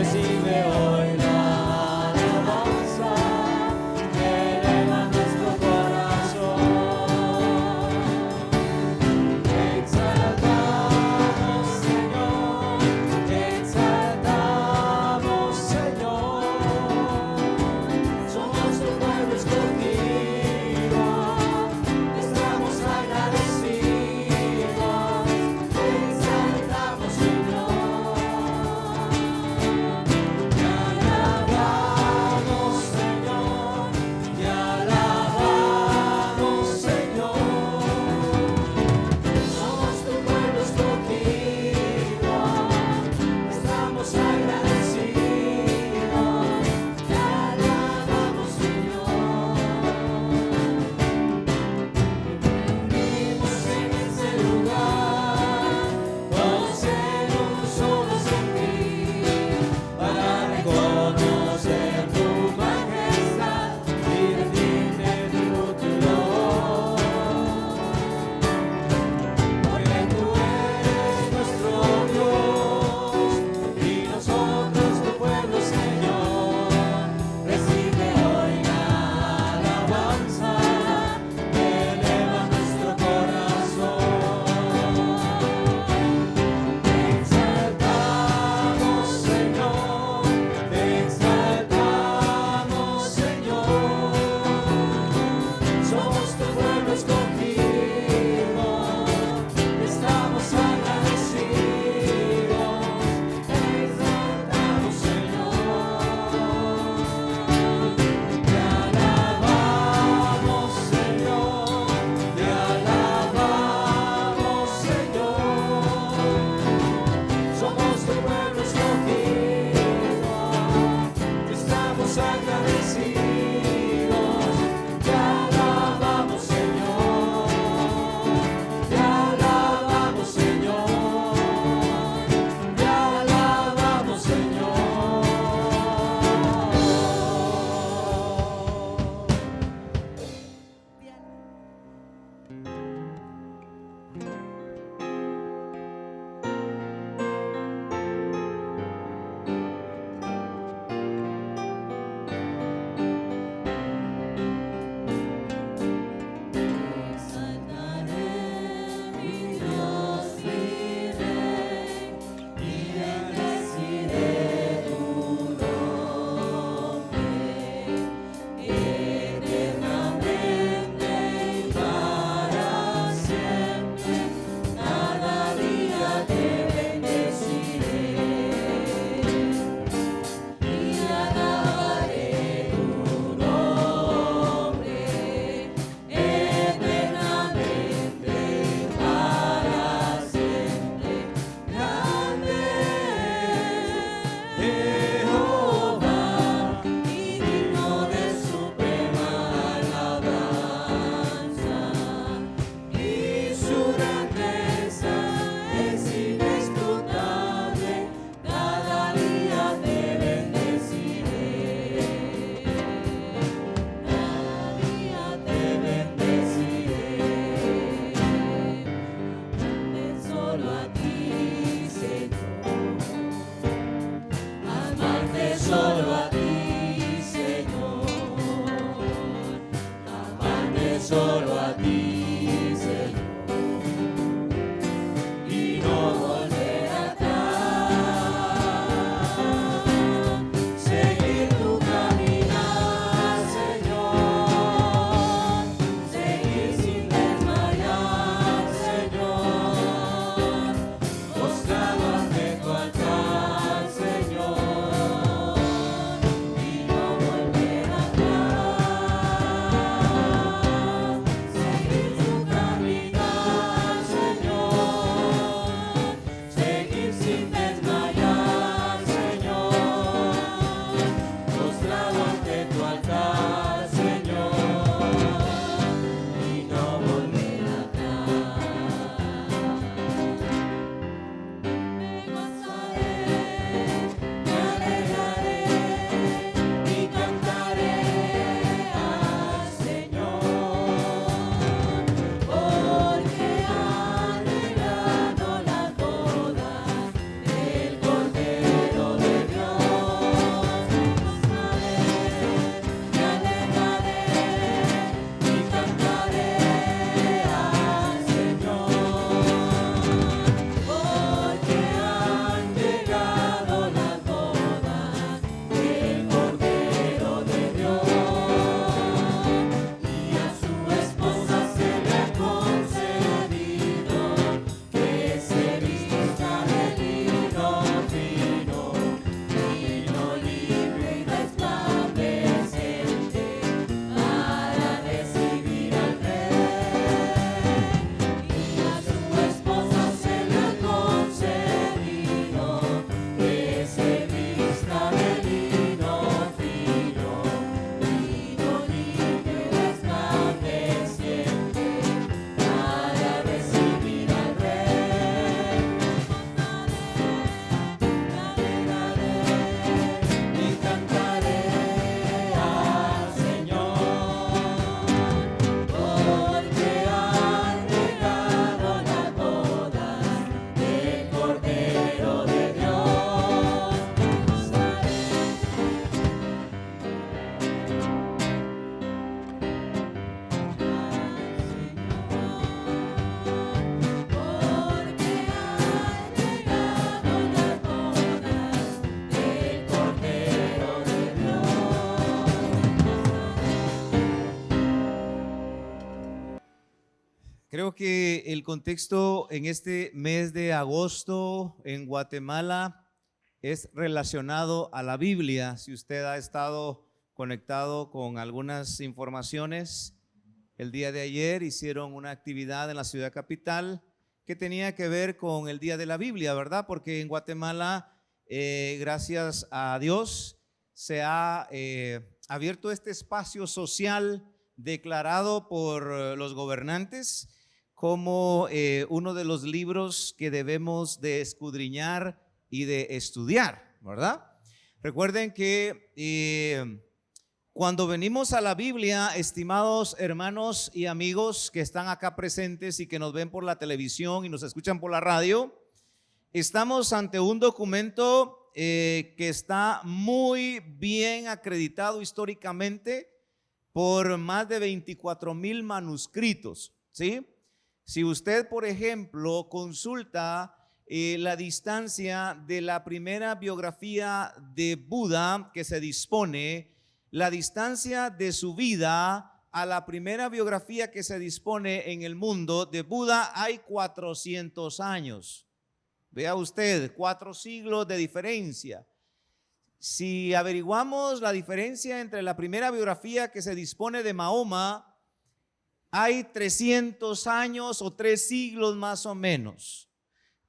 recibe hoy la alabanza, eleva nuestro corazón. Exaltamos, Señor, somos tu pueblo escogido, estamos agradecidos. Exaltamos, Señor. Creo que el contexto en este mes de agosto en Guatemala es relacionado a la Biblia. Si usted ha estado conectado con algunas informaciones, el día de ayer hicieron una actividad en la ciudad capital que tenía que ver con el Día de la Biblia, ¿verdad? Porque en Guatemala, gracias a Dios, se ha abierto este espacio social declarado por los gobernantes como uno de los libros que debemos de escudriñar y de estudiar, ¿verdad? Recuerden que cuando venimos a la Biblia, estimados hermanos y amigos que están acá presentes y que nos ven por la televisión y nos escuchan por la radio, estamos ante un documento que está muy bien acreditado históricamente por más de 24,000 manuscritos, ¿sí? Si usted, por ejemplo, consulta la distancia de la primera biografía de Buda que se dispone, la distancia de su vida a la primera biografía que se dispone en el mundo de Buda, hay 400 años. Vea usted, 4 siglos de diferencia. Si averiguamos la diferencia entre la primera biografía que se dispone de Mahoma, hay 300 años o 3 siglos más o menos.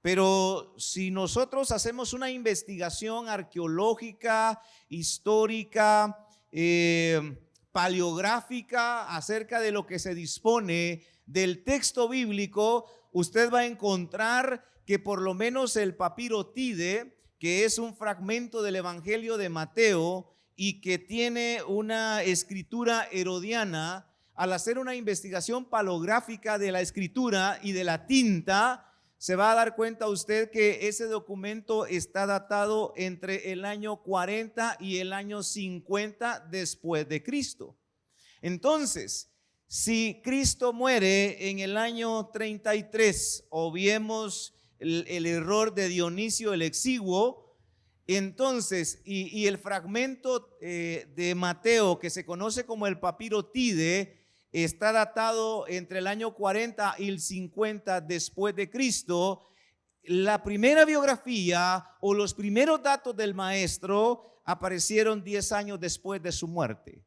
Pero si nosotros hacemos una investigación arqueológica, histórica, paleográfica acerca de lo que se dispone del texto bíblico, usted va a encontrar que por lo menos el papiro Tide, que es un fragmento del Evangelio de Mateo y que tiene una escritura herodiana, al hacer una investigación paleográfica de la escritura y de la tinta, se va a dar cuenta usted que ese documento está datado entre el año 40 y el año 50 después de Cristo. Entonces, si Cristo muere en el año 33, obviemos el error de Dionisio el Exiguo, entonces, y el fragmento de Mateo que se conoce como el papiro Tide, está datado entre el año 40 y el 50 después de Cristo. La primera biografía o los primeros datos del maestro aparecieron 10 años después de su muerte.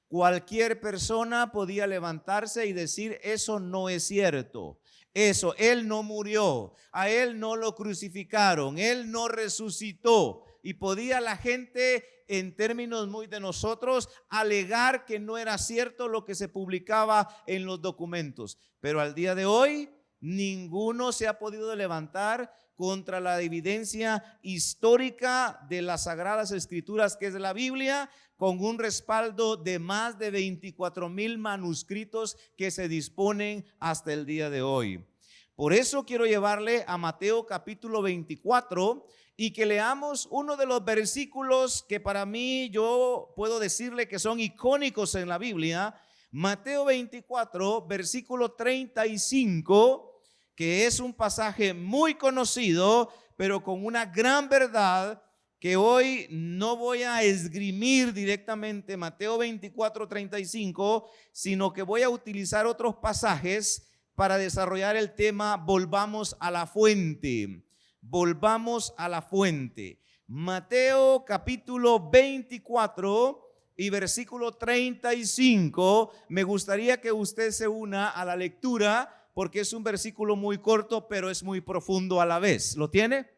Cualquier persona podía levantarse y decir: eso no es cierto. Eso, él no murió, a él no lo crucificaron, él no resucitó. Y podía la gente, en términos muy de nosotros, alegar que no era cierto lo que se publicaba en los documentos. Pero al día de hoy, ninguno se ha podido levantar contra la evidencia histórica de las Sagradas Escrituras, que es la Biblia, con un respaldo de más de 24,000 manuscritos que se disponen hasta el día de hoy. Por eso quiero llevarle a Mateo capítulo 24 y que leamos uno de los versículos que para mí yo puedo decirle que son icónicos en la Biblia. Mateo 24, versículo 35, que es un pasaje muy conocido, pero con una gran verdad que hoy no voy a esgrimir directamente Mateo 24, 35, sino que voy a utilizar otros pasajes para desarrollar el tema volvamos a la fuente. Volvamos a la fuente. Mateo capítulo 24 y versículo 35. Me gustaría que usted se una a la lectura porque es un versículo muy corto, pero es muy profundo a la vez. ¿Lo tiene?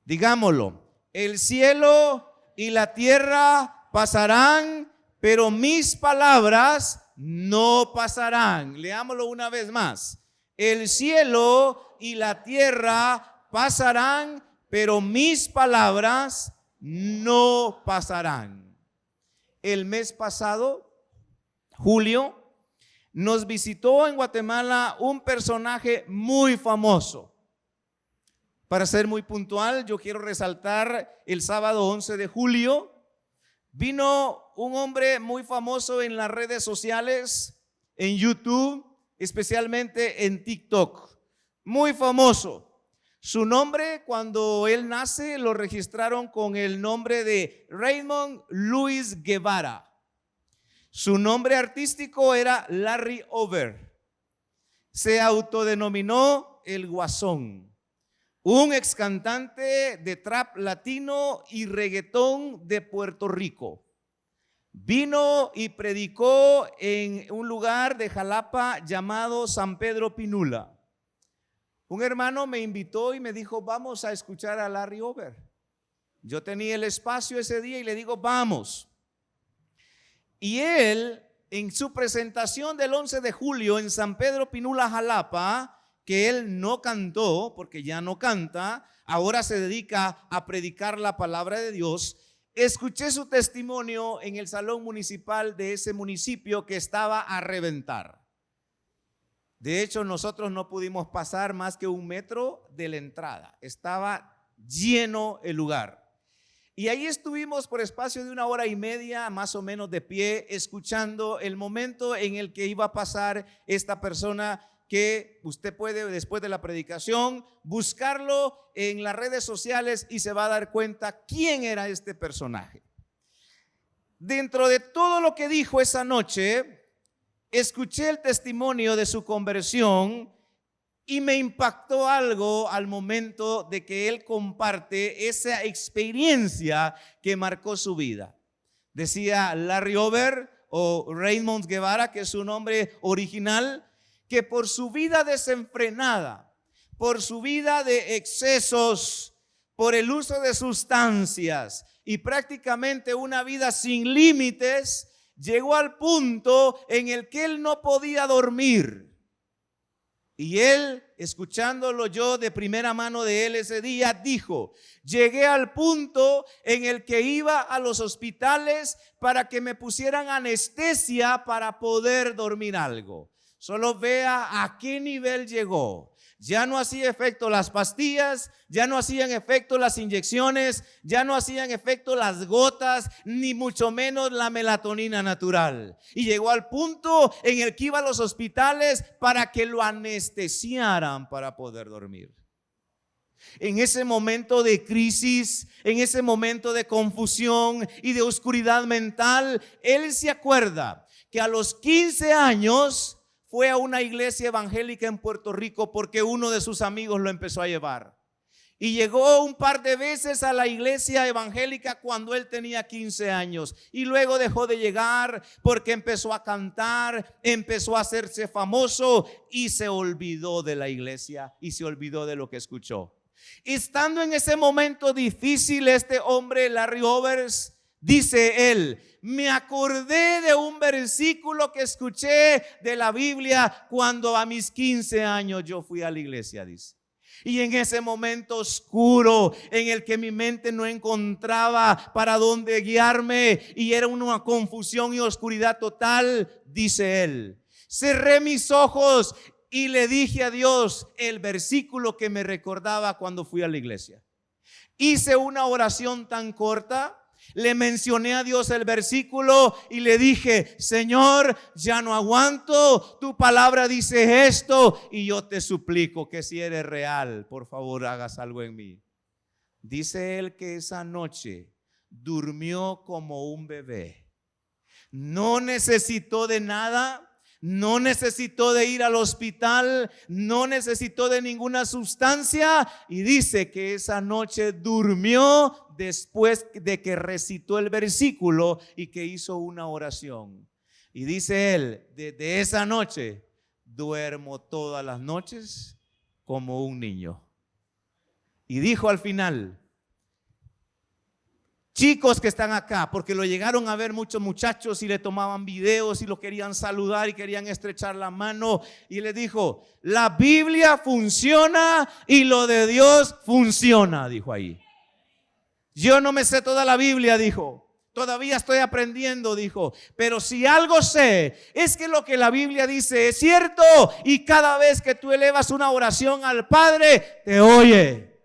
Digámoslo. El cielo y la tierra pasarán, pero mis palabras no pasarán. Leámoslo una vez más. El cielo y la tierra pasarán, pero mis palabras no pasarán. El mes pasado, julio, nos visitó en Guatemala un personaje muy famoso. Para ser muy puntual, yo quiero resaltar el sábado 11 de julio. Vino un hombre muy famoso en las redes sociales, en YouTube, especialmente en TikTok. Muy famoso. Su nombre, cuando él nace, lo registraron con el nombre de Raymond Luis Guevara. Su nombre artístico era Larry Over. se autodenominó el Guasón, un ex cantante de trap latino y reggaetón de Puerto Rico. Vino y predicó en un lugar de Jalapa llamado San Pedro Pinula. Un hermano me invitó y me dijo, vamos a escuchar a Larry Over. Yo tenía el espacio ese día y le digo, vamos. Y él, en su presentación del 11 de julio en San Pedro Pinula, Jalapa, que él no cantó, porque ya no canta, ahora se dedica a predicar la palabra de Dios. Escuché su testimonio en el salón municipal de ese municipio que estaba a reventar. De hecho, nosotros no pudimos pasar más que 1 metro de la entrada. Estaba lleno el lugar. Y ahí estuvimos por espacio de 1 hora y media, más o menos de pie, escuchando el momento en el que iba a pasar esta persona, que usted puede, después de la predicación, buscarlo en las redes sociales y se va a dar cuenta quién era este personaje. Dentro de todo lo que dijo esa noche, escuché el testimonio de su conversión y me impactó algo al momento de que él comparte esa experiencia que marcó su vida. Decía Larry Over, o Raymond Guevara, que es su nombre original, que por su vida desenfrenada, por su vida de excesos, por el uso de sustancias y prácticamente una vida sin límites, llegó al punto en el que él no podía dormir. Y él, escuchándolo yo de primera mano de él ese día, dijo, llegué al punto en el que iba a los hospitales para que me pusieran anestesia para poder dormir algo. Solo vea a qué nivel llegó. Ya no hacía efecto las pastillas, ya no hacían efecto las inyecciones, ya no hacían efecto las gotas, ni mucho menos la melatonina natural. Y llegó al punto en el que iba a los hospitales para que lo anestesiaran para poder dormir. En ese momento de crisis, en ese momento de confusión y de oscuridad mental, él se acuerda que a los 15 años fue a una iglesia evangélica en Puerto Rico porque uno de sus amigos lo empezó a llevar. Y llegó un par de veces a la iglesia evangélica cuando él tenía 15 años. Y luego dejó de llegar porque empezó a cantar, empezó a hacerse famoso y se olvidó de la iglesia y se olvidó de lo que escuchó. Estando en ese momento difícil, este hombre, Larry Overs, dice él, me acordé de un versículo que escuché de la Biblia cuando a mis 15 años yo fui a la iglesia, dice. Y en ese momento oscuro en el que mi mente no encontraba para dónde guiarme y era una confusión y oscuridad total, dice él, cerré mis ojos y le dije a Dios el versículo que me recordaba cuando fui a la iglesia. Hice una oración tan corta. Le mencioné a Dios el versículo y le dije, Señor, ya no aguanto, tu palabra dice esto y yo te suplico que si eres real, por favor hagas algo en mí. Dice él que esa noche durmió como un bebé. No necesitó de nada. No necesitó de ir al hospital, no necesitó de ninguna sustancia y dice que esa noche durmió después de que recitó el versículo y que hizo una oración. Y dice él, desde esa noche duermo todas las noches como un niño. Y dijo al final, chicos que están acá, porque lo llegaron a ver muchos muchachos y le tomaban videos y lo querían saludar y querían estrechar la mano, y le dijo, la Biblia funciona y lo de Dios funciona, dijo ahí. Yo no me sé toda la Biblia, dijo. Todavía estoy aprendiendo, dijo. Pero si algo sé, es que lo que la Biblia dice es cierto y cada vez que tú elevas una oración al Padre, te oye.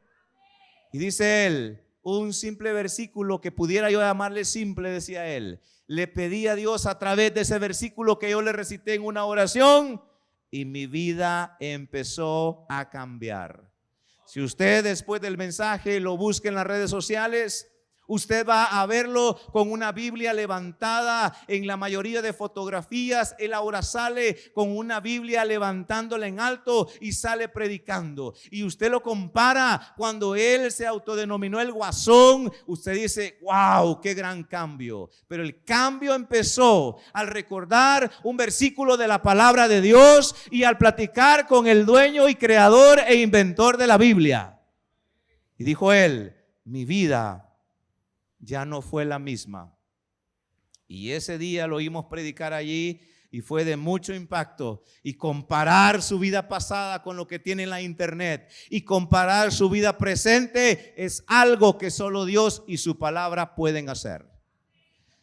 Y dice él, un simple versículo que pudiera yo llamarle simple, decía él. Le pedí a Dios a través de ese versículo que yo le recité en una oración y mi vida empezó a cambiar. Si usted después del mensaje lo busca en las redes sociales, Usted va a verlo con una Biblia levantada en la mayoría de fotografías. Él ahora sale con una Biblia levantándola en alto y sale predicando. Y usted lo compara cuando él se autodenominó el Guasón. Usted dice, wow, qué gran cambio. Pero el cambio empezó al recordar un versículo de la palabra de Dios y al platicar con el dueño y creador e inventor de la Biblia. Y dijo él, mi vida ya no fue la misma. Y ese día lo oímos predicar allí y fue de mucho impacto. Y comparar su vida pasada con lo que tiene en la internet y comparar su vida presente es algo que solo Dios y su palabra pueden hacer.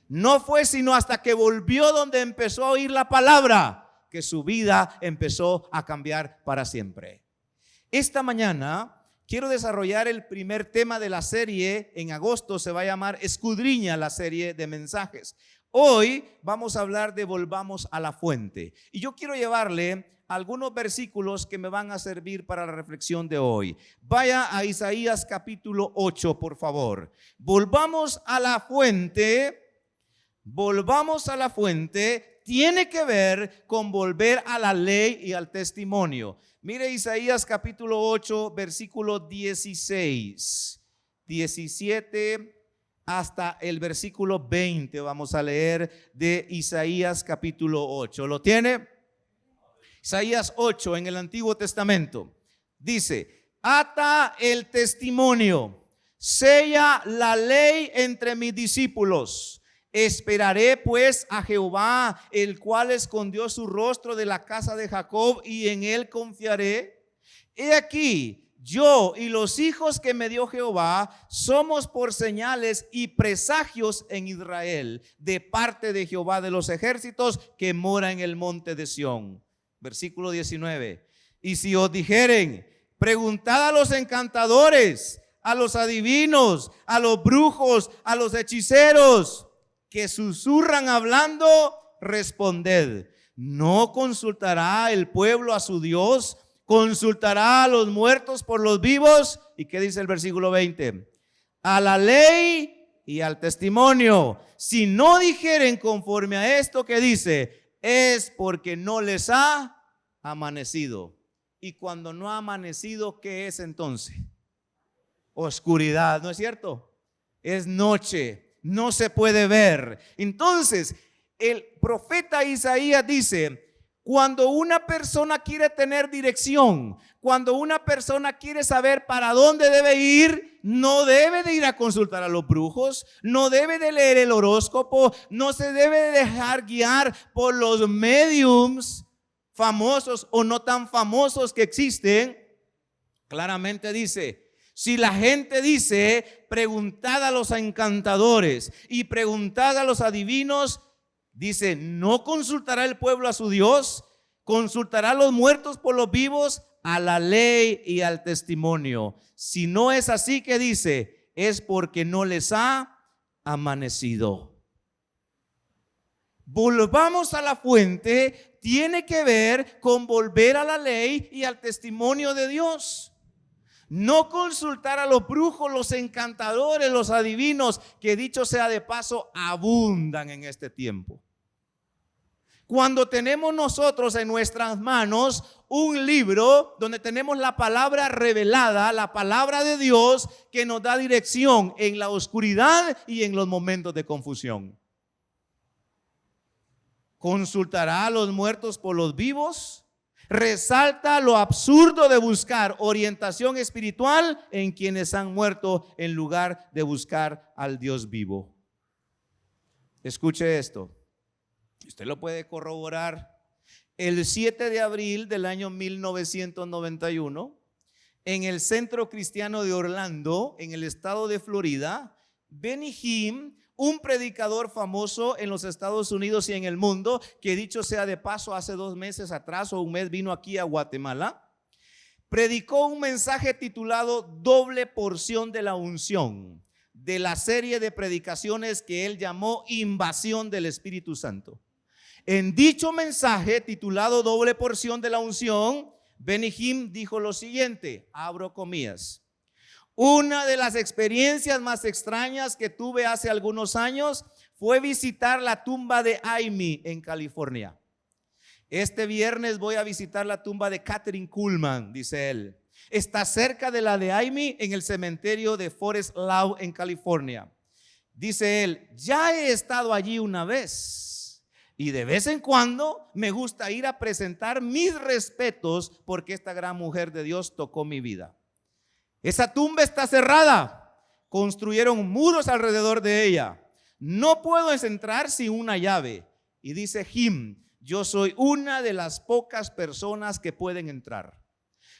No fue sino hasta que volvió donde empezó a oír la palabra que su vida empezó a cambiar para siempre. Esta mañana quiero desarrollar el primer tema de la serie. En agosto se va a llamar Escudriña la serie de mensajes. Hoy vamos a hablar de Volvamos a la fuente. Y yo quiero llevarle algunos versículos que me van a servir para la reflexión de hoy. Vaya a Isaías capítulo 8, por favor. Volvamos a la fuente. Volvamos a la fuente. Tiene que ver con volver a la ley y al testimonio. Mire Isaías capítulo 8, versículo 16, 17 hasta el versículo 20. Vamos a leer de Isaías capítulo 8. ¿Lo tiene? Isaías 8 en el Antiguo Testamento. Dice, ata el testimonio, sella la ley entre mis discípulos. Esperaré pues a Jehová, el cual escondió su rostro de la casa de Jacob, y en él confiaré. He aquí, yo y los hijos que me dio Jehová somos por señales y presagios en Israel, de parte de Jehová de los ejércitos, que mora en el monte de Sión. Versículo 19. Y si os dijeren, preguntad a los encantadores, a los adivinos, a los brujos, a los hechiceros, que susurran hablando, responded, ¿no consultará el pueblo a su Dios? ¿Consultará a los muertos por los vivos? ¿Y qué dice el versículo 20? A la ley y al testimonio. Si no dijeren conforme a esto que dice, es porque no les ha amanecido. Y cuando no ha amanecido, ¿qué es entonces? Oscuridad, ¿no es cierto? Es noche. No se puede ver. Entonces, el profeta Isaías dice, cuando una persona quiere tener dirección, cuando una persona quiere saber para dónde debe ir, no debe de ir a consultar a los brujos, no debe de leer el horóscopo, no se debe de dejar guiar por los mediums famosos o no tan famosos que existen. Claramente dice, si la gente dice, preguntad a los encantadores y preguntad a los adivinos, dice, ¿no consultará el pueblo a su Dios? ¿Consultará a los muertos por los vivos? A la ley y al testimonio. Si no es así, que dice, es porque no les ha amanecido. Volvamos a la fuente tiene que ver con volver a la ley y al testimonio de Dios. No consultar a los brujos, los encantadores, los adivinos, que dicho sea de paso, abundan en este tiempo. Cuando tenemos nosotros en nuestras manos un libro donde tenemos la palabra revelada, la palabra de Dios, que nos da dirección en la oscuridad y en los momentos de confusión. ¿Consultará a los muertos por los vivos? Resalta lo absurdo de buscar orientación espiritual en quienes han muerto en lugar de buscar al Dios vivo. Escuche esto. Usted lo puede corroborar. El 7 de abril del año 1991, en el Centro Cristiano de Orlando, en el estado de Florida, Benny Hinn, un predicador famoso en los Estados Unidos y en el mundo, que dicho sea de paso, hace 2 meses atrás o un mes vino aquí a Guatemala, predicó un mensaje titulado Doble porción de la unción, de la serie de predicaciones que él llamó Invasión del Espíritu Santo. En dicho mensaje titulado Doble porción de la unción, Benny Hinn dijo lo siguiente, abro comillas: Una de las experiencias más extrañas que tuve hace algunos años fue visitar la tumba de Amy en California. Este viernes voy a visitar la tumba de Kathryn Kuhlman, dice él. Está cerca de la de Amy en el cementerio de Forest Lawn en California. Dice él, ya he estado allí una vez y de vez en cuando me gusta ir a presentar mis respetos porque esta gran mujer de Dios tocó mi vida. Esa tumba está cerrada, construyeron muros alrededor de ella. No puedo entrar sin una llave. Y dice Jim, yo soy una de las pocas personas que pueden entrar.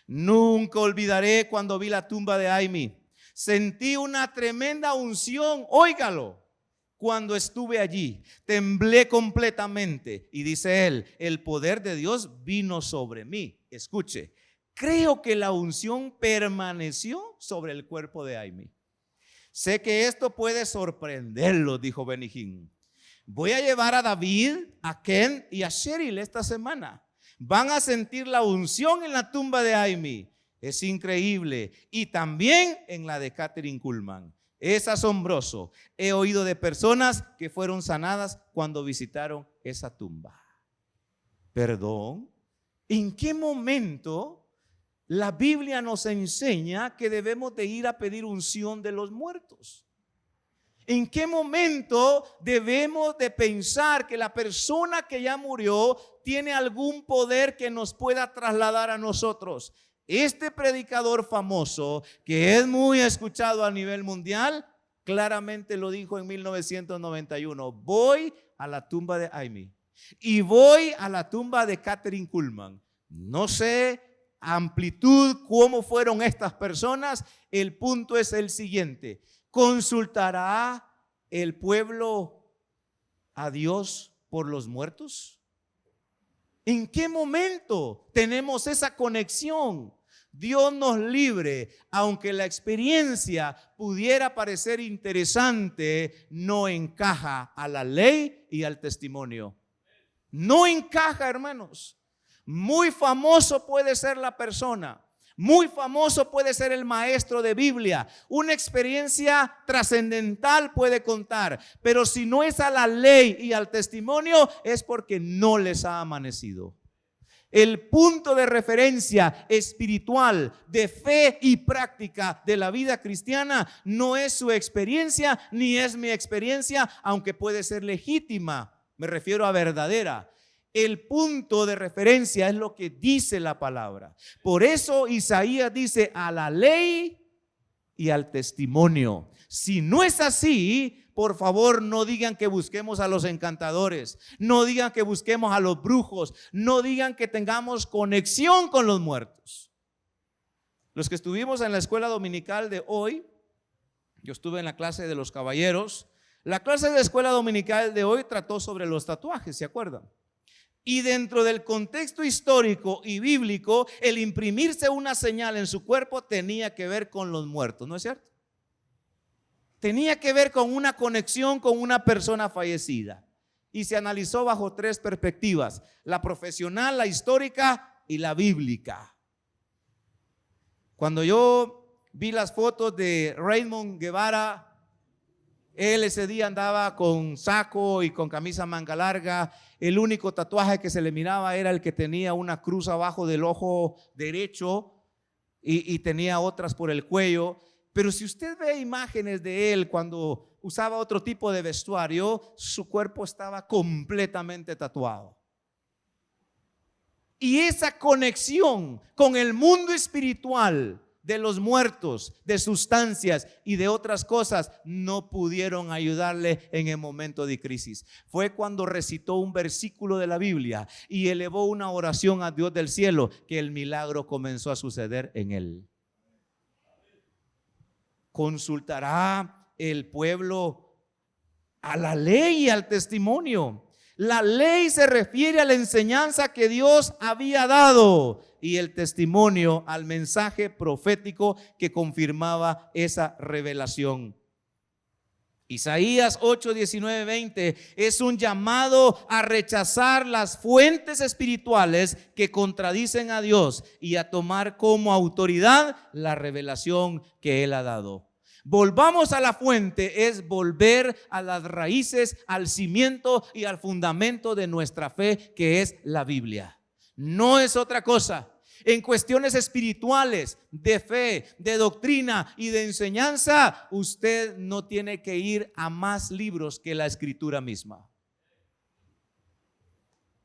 Nunca olvidaré cuando vi la tumba de Amy. Sentí una tremenda unción, óigalo, cuando estuve allí. Temblé completamente. Y dice él, el poder de Dios vino sobre mí. Escuche, creo que la unción permaneció sobre el cuerpo de Amy. Sé que esto puede sorprenderlo, dijo Benny Hinn. Voy a llevar a David, a Ken y a Cheryl esta semana. Van a sentir la unción en la tumba de Amy. Es increíble. Y también en la de Kathryn Kuhlman. Es asombroso. He oído de personas que fueron sanadas cuando visitaron esa tumba. Perdón, ¿en qué momento la Biblia nos enseña que debemos de ir a pedir unción de los muertos? ¿En qué momento debemos de pensar que la persona que ya murió tiene algún poder que nos pueda trasladar a nosotros? Este predicador famoso, que es muy escuchado a nivel mundial, claramente lo dijo en 1991. Voy a la tumba de Amy y voy a la tumba de Kathryn Kuhlman. No sé amplitud cómo fueron estas personas. El punto es el siguiente: ¿consultará el pueblo a Dios por los muertos? ¿En qué momento tenemos esa conexión? Dios nos libre, aunque la experiencia pudiera parecer interesante, no encaja a la ley y al testimonio. No encaja, hermanos. Muy famoso puede ser la persona, muy famoso puede ser el maestro de Biblia, una experiencia trascendental puede contar, pero si no es a la ley y al testimonio, es porque no les ha amanecido. El punto de referencia espiritual, de fe y práctica de la vida cristiana no es su experiencia ni es mi experiencia, aunque puede ser legítima, me refiero a verdadera. El punto de referencia es lo que dice la palabra. Por eso Isaías dice a la ley y al testimonio. Si no es así, por favor, no digan que busquemos a los encantadores, no digan que busquemos a los brujos, no digan que tengamos conexión con los muertos. Los que estuvimos en la escuela dominical de hoy, yo estuve en la clase de los caballeros, la clase de la escuela dominical de hoy trató sobre los tatuajes, ¿se acuerdan? Y dentro del contexto histórico y bíblico, el imprimirse una señal en su cuerpo tenía que ver con los muertos, ¿no es cierto? Tenía que ver con una conexión con una persona fallecida. Y se analizó bajo tres perspectivas: la profesional, la histórica y la bíblica. Cuando yo vi las fotos de Raymond Guevara, él ese día andaba con saco y con camisa manga larga. El único tatuaje que se le miraba era el que tenía una cruz abajo del ojo derecho y tenía otras por el cuello. Pero si usted ve imágenes de él cuando usaba otro tipo de vestuario, su cuerpo estaba completamente tatuado. Y esa conexión con el mundo espiritual de los muertos, de sustancias y de otras cosas, no pudieron ayudarle en el momento de crisis. Fue cuando recitó un versículo de la Biblia y elevó una oración a Dios del cielo que el milagro comenzó a suceder en él. ¿Consultará el pueblo a la ley y al testimonio? La ley se refiere a la enseñanza que Dios había dado y el testimonio al mensaje profético que confirmaba esa revelación. Isaías 8, 19, 20 es un llamado a rechazar las fuentes espirituales que contradicen a Dios y a tomar como autoridad la revelación que Él ha dado. Volvamos a la fuente es volver a las raíces, al cimiento y al fundamento de nuestra fe, que es la Biblia. No es otra cosa. En cuestiones espirituales, de fe, de doctrina y de enseñanza, usted no tiene que ir a más libros que la Escritura misma.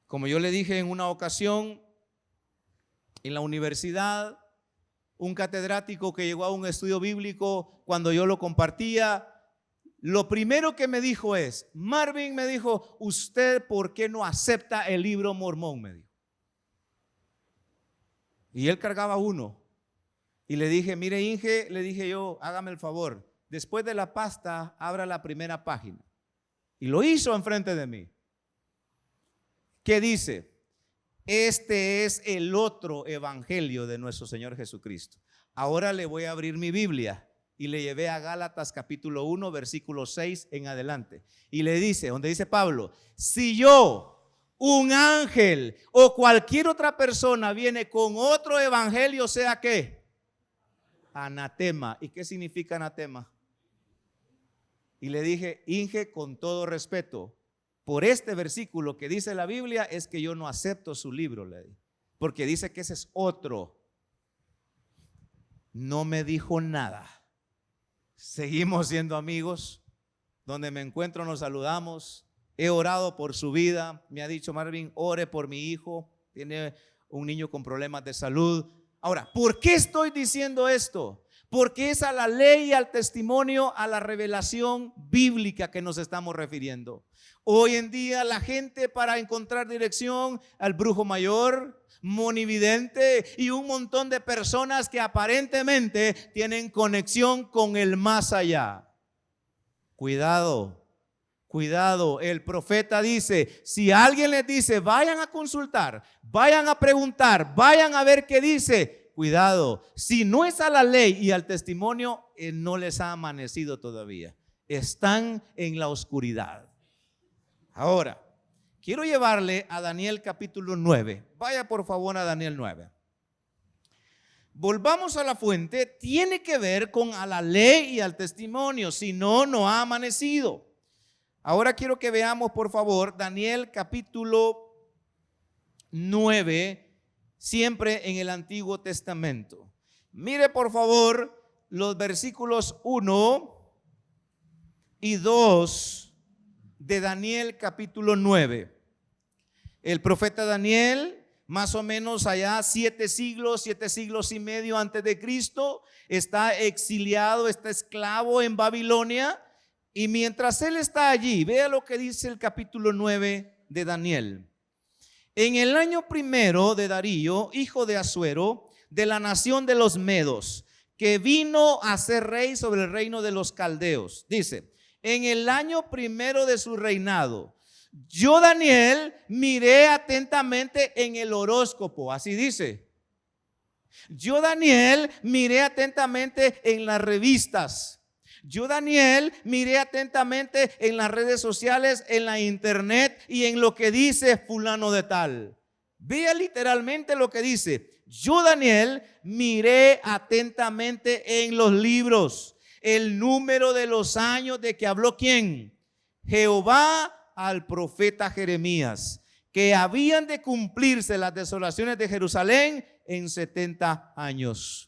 Como yo le dije en una ocasión, en la universidad, un catedrático que llegó a un estudio bíblico, cuando yo lo compartía, lo primero que me dijo es: Marvin, me dijo, ¿usted por qué no acepta el libro Mormón? Me dijo. Y él cargaba uno. Y le dije: mire, Inge, le dije yo, hágame el favor, después de la pasta, abra la primera página. Y lo hizo enfrente de mí. ¿Qué dice? Este es el otro evangelio de nuestro Señor Jesucristo. Ahora le voy a abrir mi Biblia y le llevé a Gálatas capítulo 1, versículo 6 en adelante. Y le dice, donde dice Pablo: si yo, un ángel o cualquier otra persona viene con otro evangelio, sea ¿qué? Anatema. ¿Y qué significa anatema? Y le dije: Inge, con todo respeto, por este versículo que dice la Biblia es que yo no acepto su libro, le dije, porque dice que ese es otro. No me dijo nada. Seguimos siendo amigos. Donde me encuentro nos saludamos. He orado por su vida. Me ha dicho: Marvin, ore por mi hijo. Tiene un niño con problemas de salud. Ahora, ¿por qué estoy diciendo esto? Porque es a la ley y al testimonio, a la revelación bíblica que nos estamos refiriendo. Hoy en día la gente, para encontrar dirección, al brujo mayor, monividente y un montón de personas que aparentemente tienen conexión con el más allá. Cuidado. Cuidado, el profeta dice: si alguien les dice vayan a consultar, vayan a preguntar, vayan a ver qué dice, cuidado, si no es a la ley y al testimonio, no les ha amanecido todavía, están en la oscuridad. Ahora, quiero llevarle a Daniel capítulo 9, vaya por favor a Daniel 9. Volvamos a la fuente, tiene que ver con a la ley y al testimonio, si no, no ha amanecido. Ahora quiero que veamos por favor Daniel capítulo 9, siempre en el Antiguo Testamento. Mire por favor los versículos 1 y 2 de Daniel capítulo 9. El profeta Daniel, más o menos allá 7 siglos y medio antes de Cristo, está exiliado, está esclavo en Babilonia. Y mientras él está allí, vea lo que dice el capítulo 9 de Daniel. En el año primero de Darío, hijo de Asuero, de la nación de los Medos, que vino a ser rey sobre el reino de los caldeos. Dice: en el año primero de su reinado, yo, Daniel, miré atentamente en el horóscopo. Así dice. Yo, Daniel, miré atentamente en las revistas. Yo, Daniel, miré atentamente en las redes sociales, en la internet y en lo que dice fulano de tal. Vea literalmente lo que dice. Yo, Daniel, miré atentamente en los libros el número de los años de que habló ¿quién? Jehová al profeta Jeremías, que habían de cumplirse las desolaciones de Jerusalén en 70 años.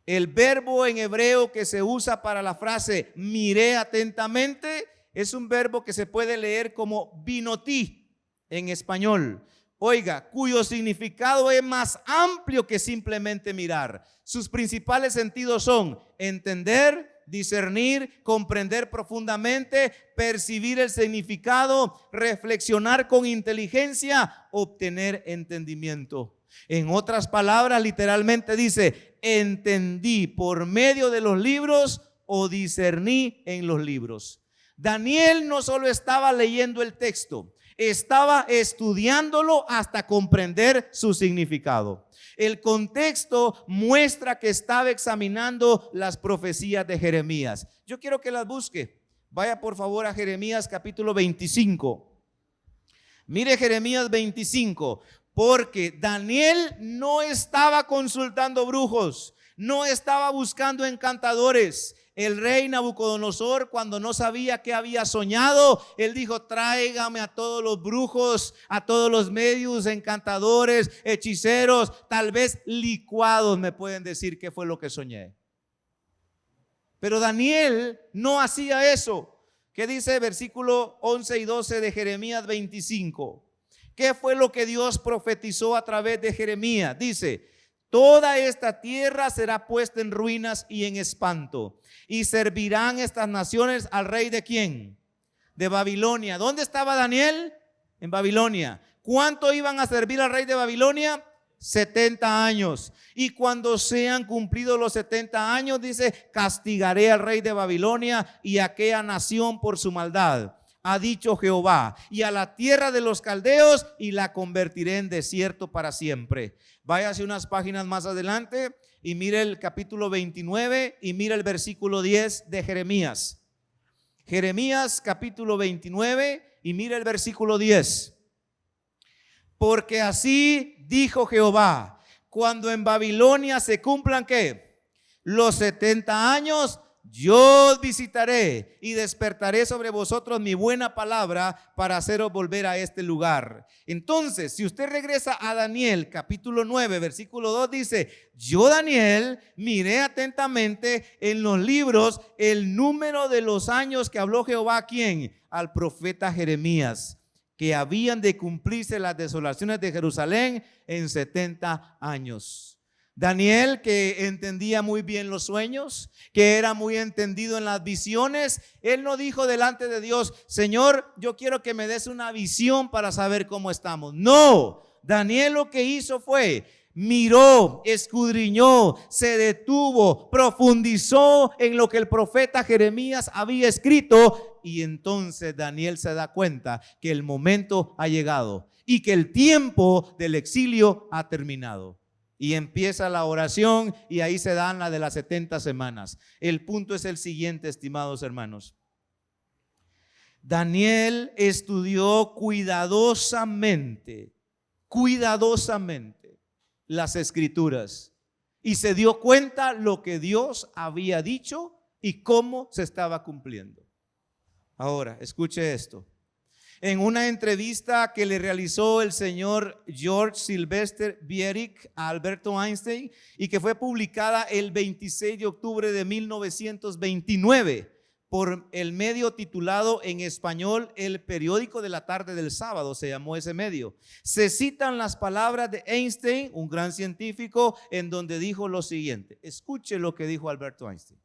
El verbo en hebreo que se usa para la frase miré atentamente es un verbo que se puede leer como binotí en español. Oiga, cuyo significado es más amplio que simplemente mirar. Sus principales sentidos son entender, discernir, comprender profundamente, percibir el significado, reflexionar con inteligencia, obtener entendimiento. En otras palabras, literalmente dice: entendí por medio de los libros o discerní en los libros. Daniel no solo estaba leyendo el texto, estaba estudiándolo hasta comprender su significado. El contexto muestra que estaba examinando las profecías de Jeremías. Yo quiero que las busque. Vaya por favor a Jeremías capítulo 25. Mire Jeremías 25, porque Daniel no estaba consultando brujos, no estaba buscando encantadores. El rey Nabucodonosor, cuando no sabía qué había soñado, él dijo: tráigame a todos los brujos, a todos los medios, encantadores, hechiceros, tal vez licuados me pueden decir qué fue lo que soñé. Pero Daniel no hacía eso. ¿Qué dice versículo 11 y 12 de Jeremías 25? ¿Qué fue lo que Dios profetizó a través de Jeremías? Dice: toda esta tierra será puesta en ruinas y en espanto, y servirán estas naciones al rey ¿de quién? De Babilonia. ¿Dónde estaba Daniel? En Babilonia. ¿Cuánto iban a servir al rey de Babilonia? 70 años. Y cuando sean cumplidos los 70 años, dice: castigaré al rey de Babilonia y a aquella nación por su maldad, ha dicho Jehová, y a la tierra de los caldeos, y la convertiré en desierto para siempre. Váyase unas páginas más adelante y mire el capítulo 29 y mire el versículo 10 de Jeremías. Jeremías capítulo 29 y mire el versículo 10. Porque así dijo Jehová: cuando en Babilonia se cumplan ¿qué? Los 70 años, yo os visitaré y despertaré sobre vosotros mi buena palabra para haceros volver a este lugar. Entonces, si usted regresa a Daniel capítulo 9 versículo 2, dice: yo Daniel miré atentamente en los libros el número de los años que habló Jehová ¿a quién? Al profeta Jeremías, que habían de cumplirse las desolaciones de Jerusalén en 70 años. Daniel, que entendía muy bien los sueños, que era muy entendido en las visiones, él no dijo delante de Dios: Señor, yo quiero que me des una visión para saber cómo estamos. No, Daniel lo que hizo fue: miró, escudriñó, se detuvo, profundizó en lo que el profeta Jeremías había escrito, y entonces Daniel se da cuenta que el momento ha llegado y que el tiempo del exilio ha terminado. Y empieza la oración, y ahí se dan la de las 70 semanas. El punto es el siguiente, estimados hermanos. Daniel estudió cuidadosamente las escrituras y se dio cuenta lo que Dios había dicho y cómo se estaba cumpliendo. Ahora, escuche esto. En una entrevista que le realizó el señor George Sylvester Viereck a Alberto Einstein, y que fue publicada el 26 de octubre de 1929 por el medio titulado en español El Periódico de la Tarde del Sábado, se llamó ese medio. Se citan las palabras de Einstein, un gran científico, en donde dijo lo siguiente. Escuche lo que dijo Alberto Einstein: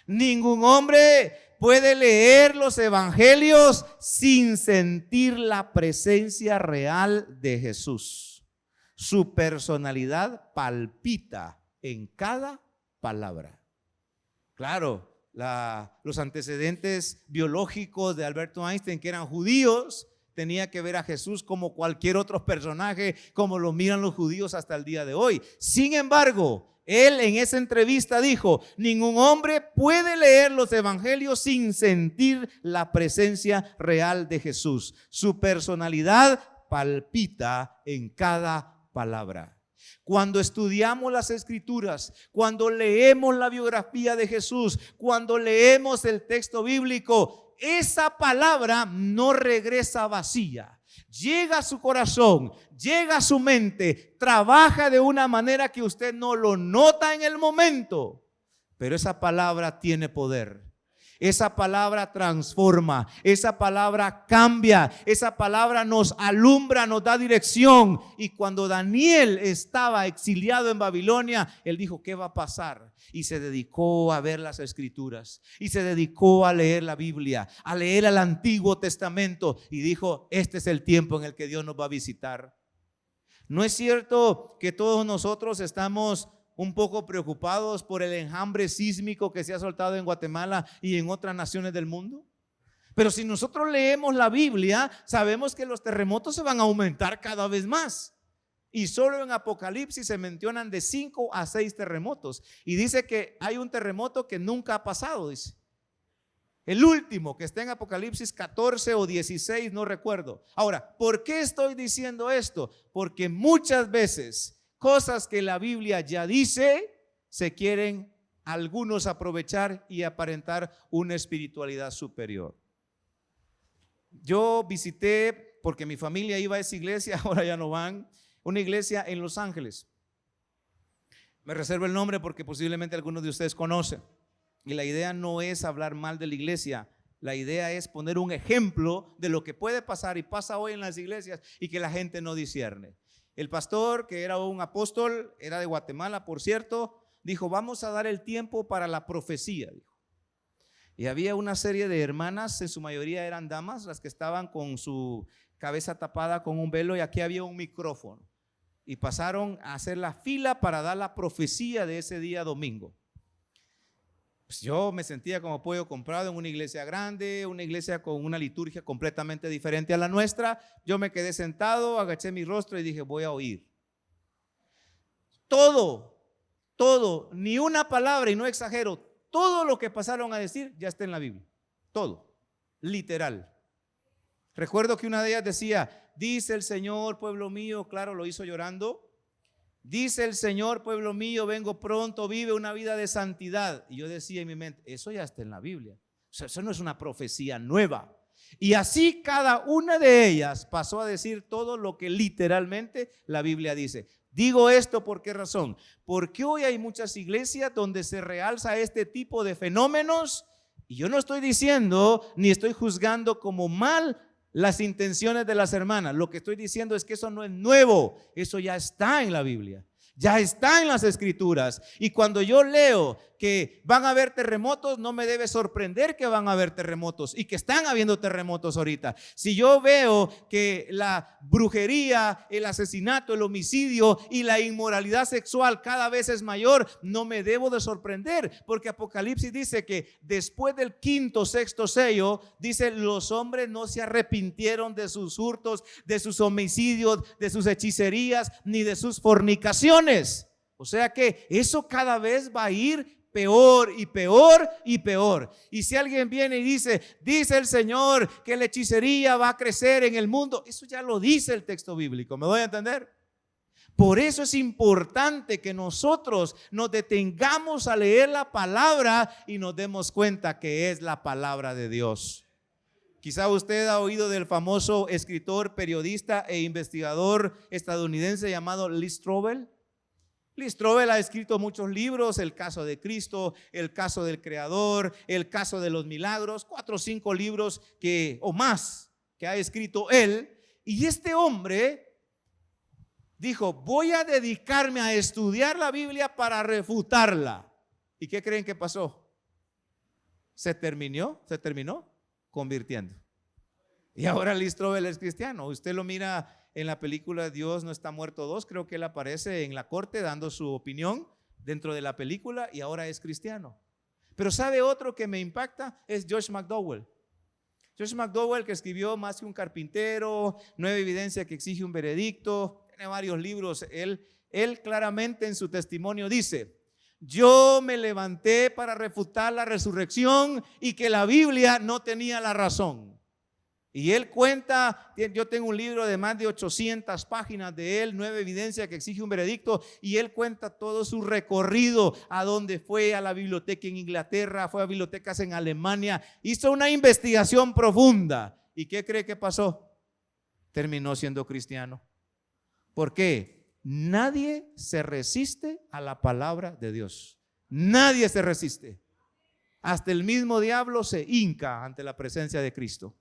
ningún hombre puede leer los evangelios sin sentir la presencia real de Jesús. Su personalidad palpita en cada palabra. Claro, los antecedentes biológicos de Alberto Einstein, que eran judíos, tenía que ver a Jesús como cualquier otro personaje, como lo miran los judíos hasta el día de hoy. Sin embargo, él en esa entrevista dijo: ningún hombre puede leer los evangelios sin sentir la presencia real de Jesús. Su personalidad palpita en cada palabra. Cuando estudiamos las escrituras, cuando leemos la biografía de Jesús, cuando leemos el texto bíblico, esa palabra no regresa vacía. Llega a su corazón, llega a su mente, trabaja de una manera que usted no lo nota en el momento, pero esa palabra tiene poder. Esa palabra transforma, esa palabra cambia, esa palabra nos alumbra, nos da dirección. Y cuando Daniel estaba exiliado en Babilonia, él dijo: ¿qué va a pasar? Y se dedicó a ver las escrituras y se dedicó a leer la Biblia, a leer el Antiguo Testamento, y dijo: este es el tiempo en el que Dios nos va a visitar. ¿No es cierto que todos nosotros estamos un poco preocupados por el enjambre sísmico que se ha soltado en Guatemala y en otras naciones del mundo? Pero si nosotros leemos la Biblia, sabemos que los terremotos se van a aumentar cada vez más. Y solo en Apocalipsis se mencionan de 5 a 6 terremotos. Y dice que hay un terremoto que nunca ha pasado, dice. El último que está en Apocalipsis 14 o 16, no recuerdo. Ahora, ¿por qué estoy diciendo esto? Porque muchas veces cosas que la Biblia ya dice, se quieren algunos aprovechar y aparentar una espiritualidad superior. Yo visité, porque mi familia iba a esa iglesia, ahora ya no van, una iglesia en Los Ángeles. Me reservo el nombre porque posiblemente algunos de ustedes conocen. Y la idea no es hablar mal de la iglesia, la idea es poner un ejemplo de lo que puede pasar y pasa hoy en las iglesias y que la gente no discierne. El pastor, que era un apóstol, era de Guatemala, por cierto, dijo: vamos a dar el tiempo para la profecía, dijo. Y había una serie de hermanas, en su mayoría eran damas, las que estaban con su cabeza tapada con un velo, y aquí había un micrófono. Y pasaron a hacer la fila para dar la profecía de ese día domingo. Pues yo me sentía como pollo comprado en una iglesia grande, una iglesia con una liturgia completamente diferente a la nuestra. Yo me quedé sentado, agaché mi rostro y dije: voy a oír. Todo, ni una palabra, y no exagero, todo lo que pasaron a decir ya está en la Biblia. Todo, literal. Recuerdo que una de ellas decía: dice el Señor, pueblo mío, claro, lo hizo llorando. Dice el Señor, pueblo mío, vengo pronto, vive una vida de santidad. Y yo decía en mi mente: eso ya está en la Biblia. O sea, eso no es una profecía nueva. Y así cada una de ellas pasó a decir todo lo que literalmente la Biblia dice. Digo esto ¿por qué razón? Porque hoy hay muchas iglesias donde se realza este tipo de fenómenos, y yo no estoy diciendo ni estoy juzgando como mal las intenciones de las hermanas. Lo que estoy diciendo es que eso no es nuevo, eso ya está en la Biblia, ya está en las escrituras. Y cuando yo leo que van a haber terremotos, no me debe sorprender que van a haber terremotos y que están habiendo terremotos ahorita. Si yo veo que la brujería, el asesinato, el homicidio y la inmoralidad sexual cada vez es mayor, no me debo de sorprender, porque Apocalipsis dice que después del quinto, sexto sello, dice: los hombres no se arrepintieron de sus hurtos, de sus homicidios, de sus hechicerías, ni de sus fornicaciones. O sea que eso cada vez va a ir peor y peor y peor. Y si alguien viene y dice el Señor que la hechicería va a crecer en el mundo, eso ya lo dice el texto bíblico. ¿Me doy a entender? Por eso es importante que nosotros nos detengamos a leer la palabra y nos demos cuenta que es la palabra de Dios. Quizá usted ha oído del famoso escritor, periodista e investigador estadounidense llamado Lee Strobel. Lee Strobel ha escrito muchos libros: El caso de Cristo, El caso del Creador, El caso de los milagros, 4 o 5 libros o más que ha escrito él. Y este hombre dijo: voy a dedicarme a estudiar la Biblia para refutarla. ¿Y qué creen que pasó? Se terminó convirtiendo. Y ahora Lee Strobel es cristiano. Usted lo mira en la película Dios no está muerto 2, creo que él aparece en la corte dando su opinión dentro de la película, y ahora es cristiano. Pero ¿sabe otro que me impacta? Es Josh McDowell. Josh McDowell, que escribió Más que un carpintero, Nueva evidencia que exige un veredicto, tiene varios libros. Él claramente en su testimonio dice: yo me levanté para refutar la resurrección y que la Biblia no tenía la razón. Y él cuenta, yo tengo un libro de más de 800 páginas de él, Nueva evidencia que exige un veredicto, y él cuenta todo su recorrido, a donde fue, a la biblioteca en Inglaterra, fue a bibliotecas en Alemania, hizo una investigación profunda. ¿Y qué cree que pasó? Terminó siendo cristiano. ¿Por qué? Nadie se resiste a la palabra de Dios. Nadie se resiste. Hasta el mismo diablo se hinca ante la presencia de Cristo.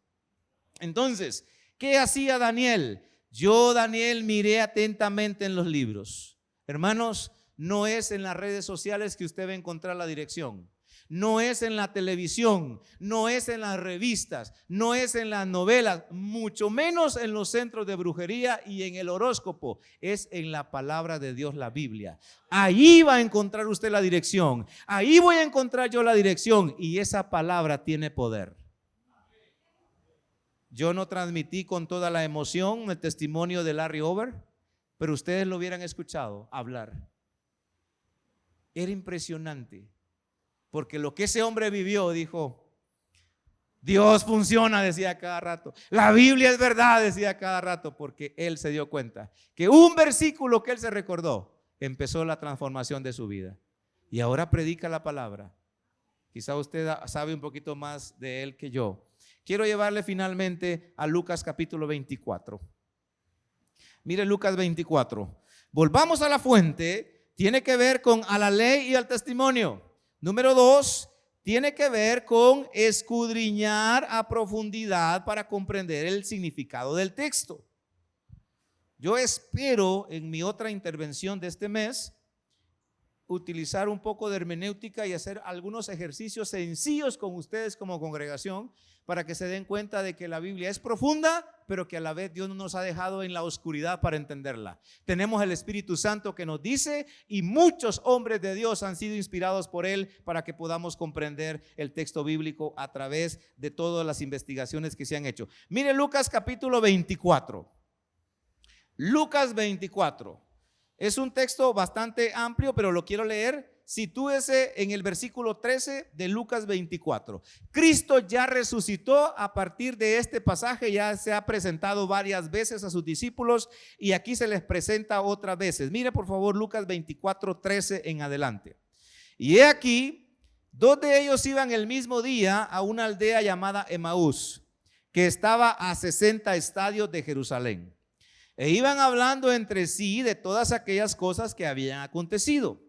Entonces, ¿qué hacía Daniel? Yo, Daniel, miré atentamente en los libros. Hermanos, no es en las redes sociales que usted va a encontrar la dirección. No es en la televisión, no es en las revistas, no es en las novelas, mucho menos en los centros de brujería y en el horóscopo. Es en la palabra de Dios, la Biblia. Ahí va a encontrar usted la dirección. Ahí voy a encontrar yo la dirección, y esa palabra tiene poder. Yo no transmití con toda la emoción el testimonio de Larry Over, pero ustedes lo hubieran escuchado hablar. Era impresionante, porque lo que ese hombre vivió, dijo: Dios funciona, decía cada rato. La Biblia es verdad, decía cada rato, porque él se dio cuenta que un versículo que él se recordó empezó la transformación de su vida. Y ahora predica la palabra. Quizá usted sabe un poquito más de él que yo. Quiero llevarle finalmente a Lucas capítulo 24. Mire Lucas 24. Volvamos a la fuente. Tiene que ver con a la ley y al testimonio. Número 2. Tiene que ver con escudriñar a profundidad para comprender el significado del texto. Yo espero en mi otra intervención de este mes utilizar un poco de hermenéutica y hacer algunos ejercicios sencillos con ustedes como congregación para que se den cuenta de que la Biblia es profunda, pero que a la vez Dios no nos ha dejado en la oscuridad para entenderla. Tenemos el Espíritu Santo que nos dice y muchos hombres de Dios han sido inspirados por Él para que podamos comprender el texto bíblico a través de todas las investigaciones que se han hecho. Mire Lucas capítulo 24. Lucas 24. Es un texto bastante amplio, pero lo quiero leer. Sitúese en el versículo 13 de Lucas 24. Cristo ya resucitó. A partir de este pasaje ya se ha presentado varias veces a sus discípulos y aquí se les presenta otras veces. Mire por favor Lucas 24, 13 en adelante. Y he aquí, dos de ellos iban el mismo día a una aldea llamada Emaús, que estaba a 60 estadios de Jerusalén. E iban hablando entre sí de todas aquellas cosas que habían acontecido.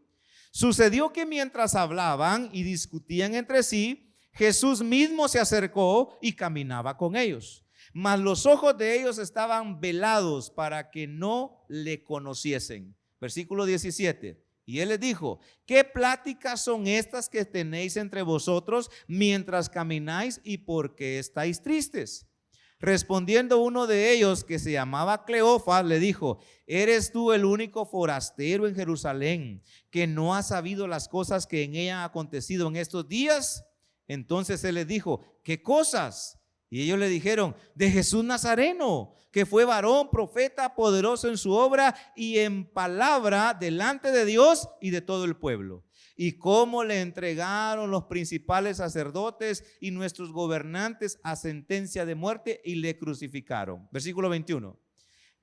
Sucedió que mientras hablaban y discutían entre sí, Jesús mismo se acercó y caminaba con ellos. Mas los ojos de ellos estaban velados para que no le conociesen. Versículo 17. Y él les dijo: ¿qué pláticas son estas que tenéis entre vosotros mientras camináis y por qué estáis tristes? Respondiendo uno de ellos, que se llamaba Cleofas, le dijo: ¿eres tú el único forastero en Jerusalén que no ha sabido las cosas que en ella han acontecido en estos días? Entonces él les dijo: ¿qué cosas? Y ellos le dijeron: de Jesús Nazareno, que fue varón, profeta, poderoso en su obra y en palabra delante de Dios y de todo el pueblo. Y cómo le entregaron los principales sacerdotes y nuestros gobernantes a sentencia de muerte y le crucificaron. Versículo 21.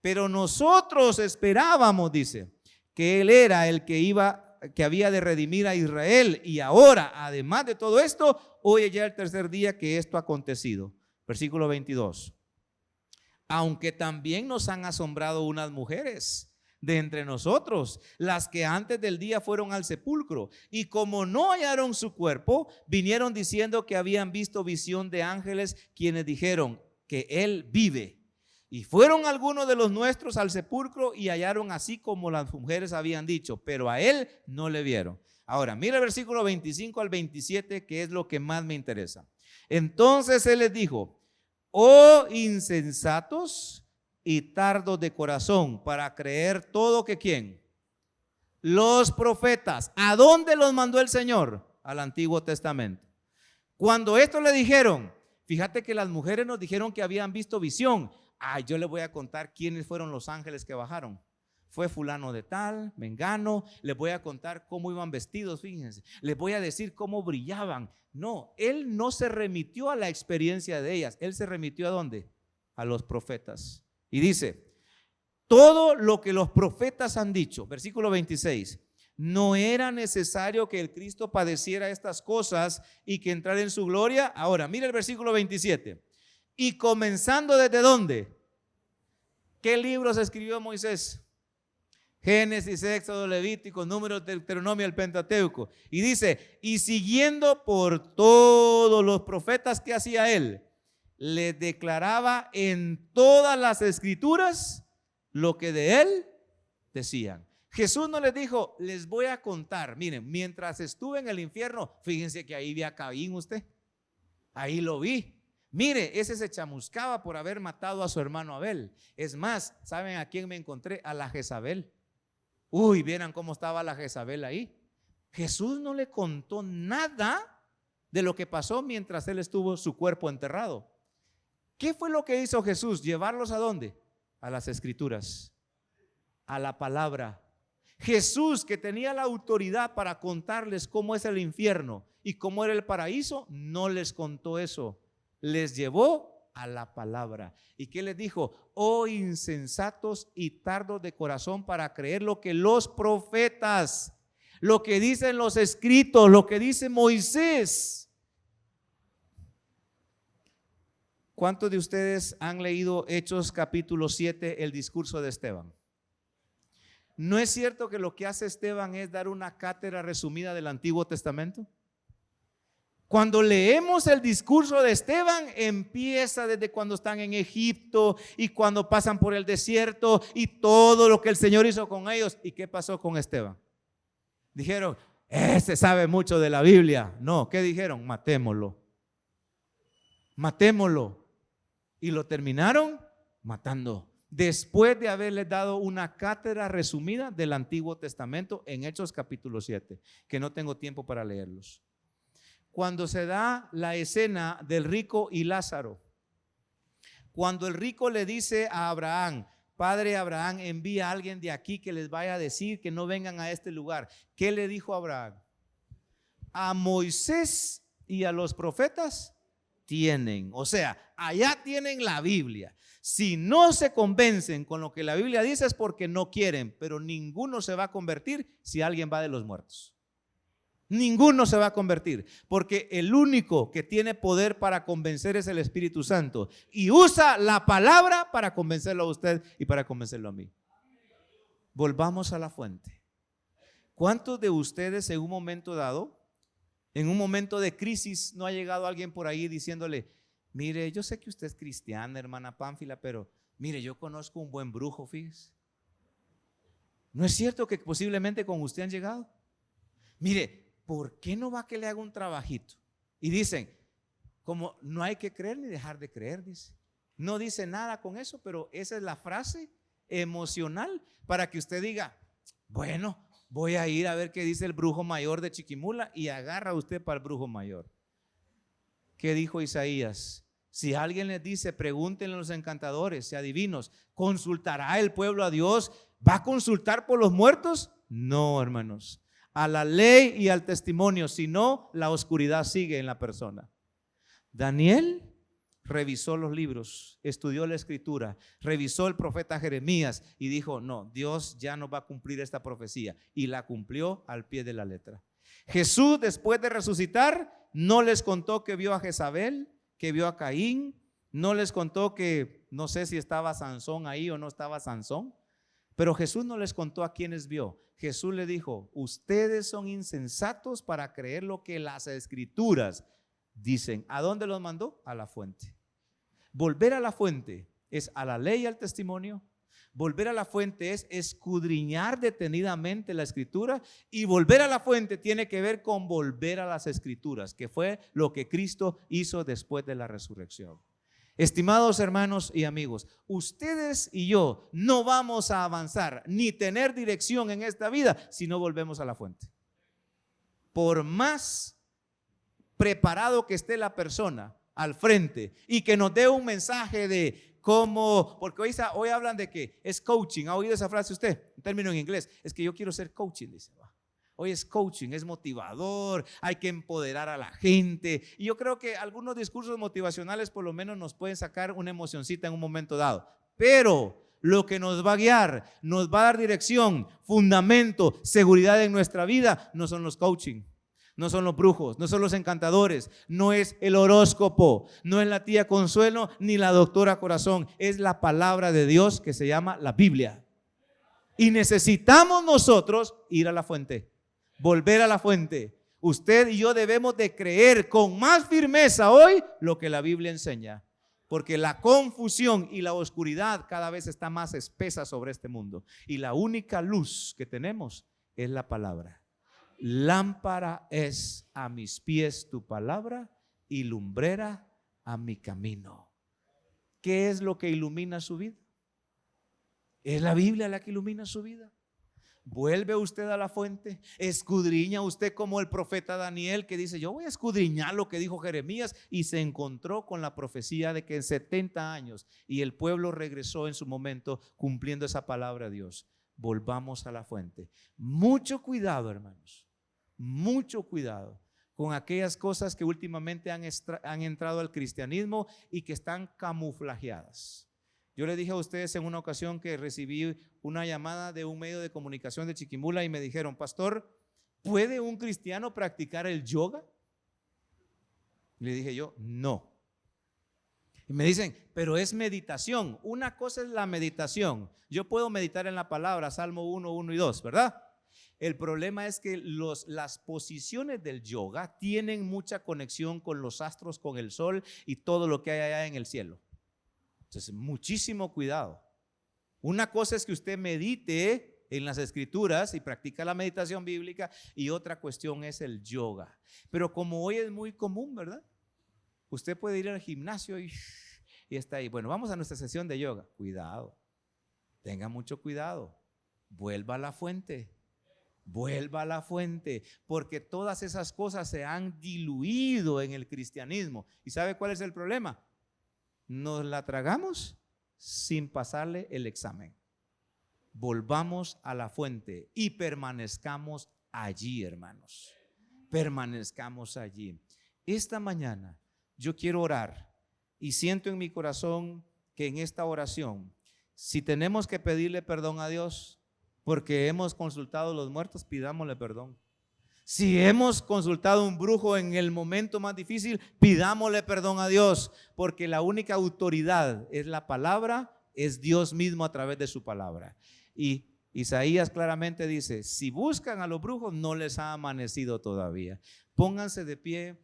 Pero nosotros esperábamos, dice, que él era el que había de redimir a Israel. Y ahora, además de todo esto, hoy es ya el tercer día que esto ha acontecido. Versículo 22. Aunque también nos han asombrado unas mujeres de entre nosotros, las que antes del día fueron al sepulcro, y como no hallaron su cuerpo, vinieron diciendo que habían visto visión de ángeles, quienes dijeron que él vive. Y fueron algunos de los nuestros al sepulcro y hallaron así como las mujeres habían dicho, pero a él no le vieron. Ahora, mira el versículo 25 al 27, que es lo que más me interesa. Entonces él les dijo: oh insensatos y tardos de corazón para creer todo que ¿quién? Los profetas. ¿A dónde los mandó el Señor? Al Antiguo Testamento. Cuando esto le dijeron, fíjate que las mujeres nos dijeron que habían visto visión. Yo les voy a contar quiénes fueron los ángeles que bajaron. Fue fulano de tal, mengano. Les voy a contar cómo iban vestidos, fíjense. Les voy a decir cómo brillaban. No, él no se remitió a la experiencia de ellas. Él se remitió ¿a dónde? A los profetas. Y dice: todo lo que los profetas han dicho, versículo 26, no era necesario que el Cristo padeciera estas cosas y que entrara en su gloria. Ahora, mira el versículo 27. Y comenzando ¿desde dónde? ¿Qué libros escribió Moisés? Génesis, Éxodo, Levítico, Números, Deuteronomio, el Pentateuco. Y dice: y siguiendo por todos los profetas que hacía él, les declaraba en todas las escrituras lo que de él decían. Jesús no les dijo: les voy a contar, miren, mientras estuve en el infierno, fíjense que ahí vi a Caín usted, ahí lo vi. Mire, ese se chamuscaba por haber matado a su hermano Abel. Es más, ¿saben a quién me encontré? A la Jezabel. Uy, vieran cómo estaba la Jezabel ahí. Jesús no le contó nada de lo que pasó mientras él estuvo su cuerpo enterrado. ¿Qué fue lo que hizo Jesús? ¿Llevarlos a dónde? A las escrituras, a la palabra. Jesús, que tenía la autoridad para contarles cómo es el infierno y cómo era el paraíso, no les contó eso. Les llevó a la palabra. ¿Y qué les dijo? Oh insensatos y tardos de corazón para creer lo que los profetas, lo que dicen los escritos, lo que dice Moisés. ¿Cuántos de ustedes han leído Hechos capítulo 7, el discurso de Esteban? ¿No es cierto que lo que hace Esteban es dar una cátedra resumida del Antiguo Testamento? Cuando leemos el discurso de Esteban, empieza desde cuando están en Egipto y cuando pasan por el desierto y todo lo que el Señor hizo con ellos. ¿Y qué pasó con Esteban? Dijeron, ese sabe mucho de la Biblia. No, ¿qué dijeron? Matémoslo. Matémoslo. Y lo terminaron matando. Después de haberles dado una cátedra resumida del Antiguo Testamento en Hechos capítulo 7, que no tengo tiempo para leerlos. Cuando se da la escena del rico y Lázaro, cuando el rico le dice a Abraham, Padre Abraham, envía a alguien de aquí que les vaya a decir que no vengan a este lugar. ¿Qué le dijo Abraham? A Moisés y a los profetas tienen, o sea, allá tienen la Biblia. Si no se convencen con lo que la Biblia dice es porque no quieren, pero ninguno se va a convertir si alguien va de los muertos. Ninguno se va a convertir, porque el único que tiene poder para convencer es el Espíritu Santo y usa la palabra para convencerlo a usted y para convencerlo a mí. Volvamos a la fuente. ¿Cuántos de ustedes en un momento dado, en un momento de crisis, no ha llegado alguien por ahí diciéndole, mire, yo sé que usted es cristiana, hermana Pánfila, pero mire, yo conozco un buen brujo, fíjese? ¿No es cierto que posiblemente con usted han llegado? Mire, ¿por qué no va que le haga un trabajito? Y dicen, como no hay que creer ni dejar de creer, dice. No dice nada con eso, pero esa es la frase emocional para que usted diga, bueno, voy a ir a ver qué dice el brujo mayor de Chiquimula, y agarra usted para el brujo mayor. ¿Qué dijo Isaías? Si alguien les dice, pregúntenle a los encantadores y adivinos, ¿consultará el pueblo a Dios? ¿Va a consultar por los muertos? No, hermanos. A la ley y al testimonio, si no, la oscuridad sigue en la persona. Daniel revisó los libros, estudió la escritura, revisó el profeta Jeremías y dijo, no, Dios ya no va a cumplir esta profecía, y la cumplió al pie de la letra. Jesús, después de resucitar, no les contó que vio a Jezabel, que vio a Caín, no les contó que no sé si estaba Sansón ahí o no estaba Sansón, pero Jesús no les contó a quienes vio. Jesús le dijo, ustedes son insensatos para creer lo que las escrituras dicen. ¿A dónde los mandó? A la fuente. Volver a la fuente es a la ley y al testimonio. Volver a la fuente es escudriñar detenidamente la escritura, y volver a la fuente tiene que ver con volver a las escrituras, que fue lo que Cristo hizo después de la resurrección. Estimados hermanos y amigos, ustedes y yo no vamos a avanzar ni tener dirección en esta vida si no volvemos a la fuente. Por más preparado que esté la persona al frente y que nos dé un mensaje de cómo, porque hoy hablan de que es coaching. ¿Ha oído esa frase usted? Un término en inglés, es que yo quiero ser coaching, dice. Hoy es coaching, es motivador, hay que empoderar a la gente. Y yo creo que algunos discursos motivacionales por lo menos nos pueden sacar una emocioncita en un momento dado. Pero lo que nos va a guiar, nos va a dar dirección, fundamento, seguridad en nuestra vida, no son los coaching, no son los brujos, no son los encantadores, no es el horóscopo, no es la tía Consuelo ni la doctora Corazón, es la palabra de Dios que se llama la Biblia. Y necesitamos nosotros ir a la fuente. Volver a la fuente. Usted y yo debemos de creer con más firmeza hoy lo que la Biblia enseña, porque la confusión y la oscuridad cada vez está más espesa sobre este mundo, y la única luz que tenemos es la palabra. Lámpara es a mis pies tu palabra y lumbrera a mi camino. ¿Qué es lo que ilumina su vida? Es la Biblia la que ilumina su vida. Vuelve usted a la fuente, escudriña usted como el profeta Daniel, que dice, yo voy a escudriñar lo que dijo Jeremías, y se encontró con la profecía de que en 70 años, y el pueblo regresó en su momento cumpliendo esa palabra de Dios. Volvamos a la fuente. Mucho cuidado, hermanos, mucho cuidado con aquellas cosas que últimamente han entrado al cristianismo y que están camuflajeadas. Yo le dije a ustedes en una ocasión que recibí una llamada de un medio de comunicación de Chiquimula y me dijeron: pastor, ¿puede un cristiano practicar el yoga? Le dije yo: no. Y me dicen: pero es meditación. Una cosa es la meditación. Yo puedo meditar en la palabra, Salmo 1, 1 y 2, ¿verdad? El problema es que las posiciones del yoga tienen mucha conexión con los astros, con el sol y todo lo que hay allá en el cielo. Entonces, muchísimo cuidado. Una cosa es que usted medite en las escrituras y practica la meditación bíblica, y otra cuestión es el yoga. Pero como hoy es muy común, ¿verdad? Usted puede ir al gimnasio y está ahí. Bueno, vamos a nuestra sesión de yoga. Cuidado, tenga mucho cuidado. Vuelva a la fuente. Vuelva a la fuente, porque todas esas cosas se han diluido en el cristianismo. ¿Y sabe cuál es el problema? Nos la tragamos sin pasarle el examen. Volvamos a la fuente y permanezcamos allí, hermanos. Permanezcamos allí. Esta mañana yo quiero orar y siento en mi corazón que en esta oración, si tenemos que pedirle perdón a Dios porque hemos consultado a los muertos, pidámosle perdón. Si hemos consultado a un brujo en el momento más difícil, pidámosle perdón a Dios, porque la única autoridad es la palabra, es Dios mismo a través de su palabra. Y Isaías claramente dice: si buscan a los brujos, no les ha amanecido todavía. Pónganse de pie,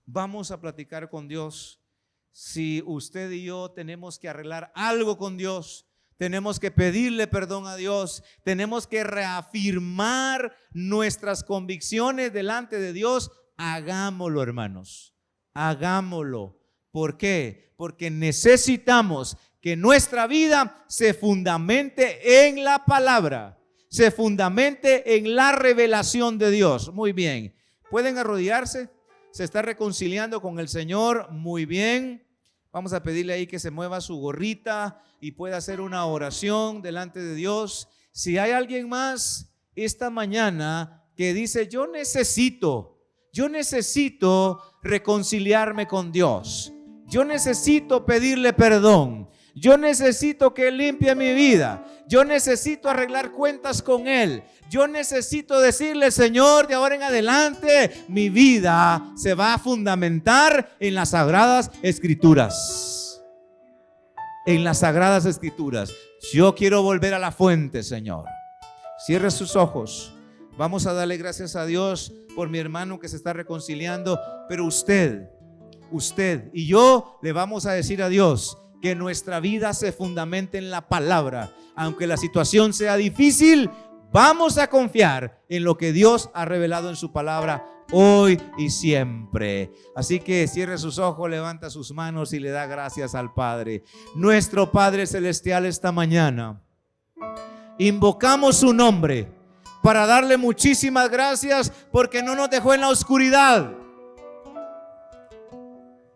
vamos a platicar con Dios. Si usted y yo tenemos que arreglar algo con Dios, tenemos que pedirle perdón a Dios, tenemos que reafirmar nuestras convicciones delante de Dios, hagámoslo, hermanos, hagámoslo. ¿Por qué? Porque necesitamos que nuestra vida se fundamente en la palabra, se fundamente en la revelación de Dios. Muy bien, ¿pueden arrodillarse? ¿Se está reconciliando con el Señor? Muy bien. Vamos a pedirle ahí que se mueva su gorrita y pueda hacer una oración delante de Dios. Si hay alguien más esta mañana que dice: yo necesito reconciliarme con Dios, yo necesito pedirle perdón, yo necesito que Él limpie mi vida, yo necesito arreglar cuentas con Él, yo necesito decirle: Señor, de ahora en adelante mi vida se va a fundamentar en las Sagradas Escrituras. En las Sagradas Escrituras. Yo quiero volver a la fuente, Señor. Cierre sus ojos. Vamos a darle gracias a Dios por mi hermano que se está reconciliando. Pero usted y yo le vamos a decir a Dios que nuestra vida se fundamente en la palabra. Aunque la situación sea difícil, vamos a confiar en lo que Dios ha revelado en su palabra hoy y siempre. Así que cierre sus ojos, levanta sus manos y le da gracias al Padre. Nuestro Padre Celestial, esta mañana invocamos su nombre para darle muchísimas gracias, porque no nos dejó en la oscuridad,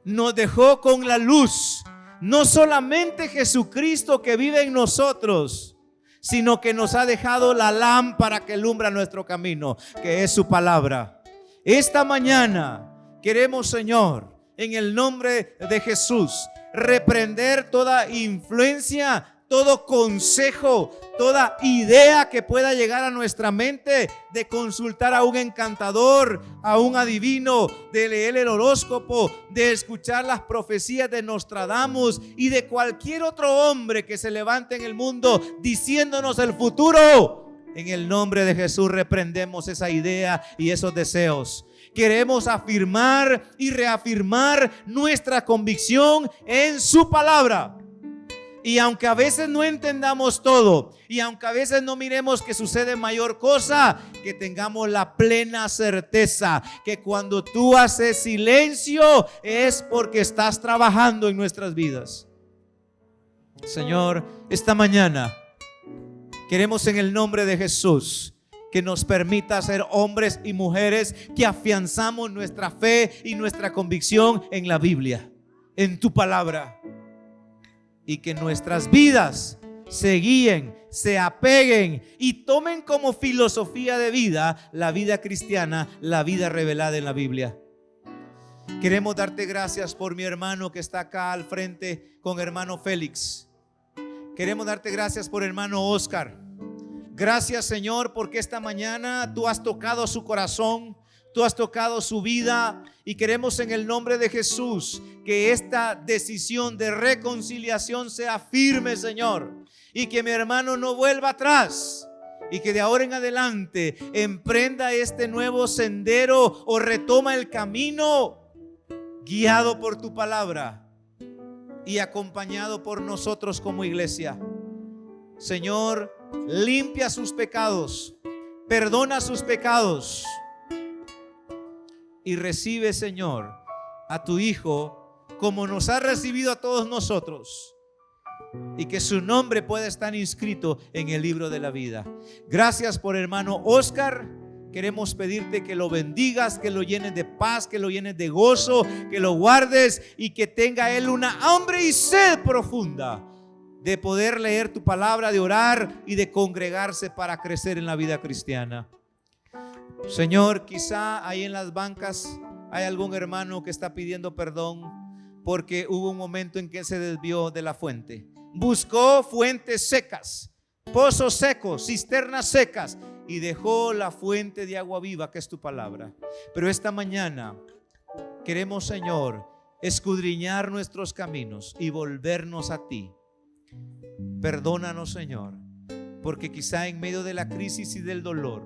nos dejó con la luz. No solamente Jesucristo que vive en nosotros, sino que nos ha dejado la lámpara que alumbra nuestro camino, que es su palabra. Esta mañana queremos, Señor, en el nombre de Jesús, reprender toda influencia, todo consejo, toda idea que pueda llegar a nuestra mente de consultar a un encantador, a un adivino, de leer el horóscopo, de escuchar las profecías de Nostradamus y de cualquier otro hombre que se levante en el mundo diciéndonos el futuro. En el nombre de Jesús reprendemos esa idea y esos deseos. Queremos afirmar y reafirmar nuestra convicción en su palabra. Y aunque a veces no entendamos todo, y aunque a veces no miremos que sucede mayor cosa, que tengamos la plena certeza que cuando tú haces silencio es porque estás trabajando en nuestras vidas. Señor, esta mañana queremos en el nombre de Jesús que nos permita ser hombres y mujeres que afianzamos nuestra fe y nuestra convicción en la Biblia, en tu palabra. Y que nuestras vidas se guíen, se apeguen y tomen como filosofía de vida la vida cristiana, la vida revelada en la Biblia. Queremos darte gracias por mi hermano que está acá al frente con hermano Félix. Queremos darte gracias por hermano Oscar. Gracias, Señor, porque esta mañana tú has tocado su corazón, tú has tocado su vida, y queremos en el nombre de Jesús que esta decisión de reconciliación sea firme, Señor, y que mi hermano no vuelva atrás, y que de ahora en adelante emprenda este nuevo sendero o retoma el camino guiado por tu palabra y acompañado por nosotros como iglesia. Señor, limpia sus pecados, perdona sus pecados y recibe, Señor, a tu Hijo como nos ha recibido a todos nosotros, y que su nombre pueda estar inscrito en el libro de la vida. Gracias por hermano Oscar. Queremos pedirte que lo bendigas, que lo llenes de paz, que lo llenes de gozo, que lo guardes y que tenga él una hambre y sed profunda de poder leer tu palabra, de orar y de congregarse para crecer en la vida cristiana. Señor, quizá ahí en las bancas hay algún hermano que está pidiendo perdón porque hubo un momento en que se desvió de la fuente. Buscó fuentes secas, pozos secos, cisternas secas, y dejó la fuente de agua viva que es tu palabra. Pero esta mañana queremos, Señor, escudriñar nuestros caminos y volvernos a ti. Perdónanos, Señor, porque quizá en medio de la crisis y del dolor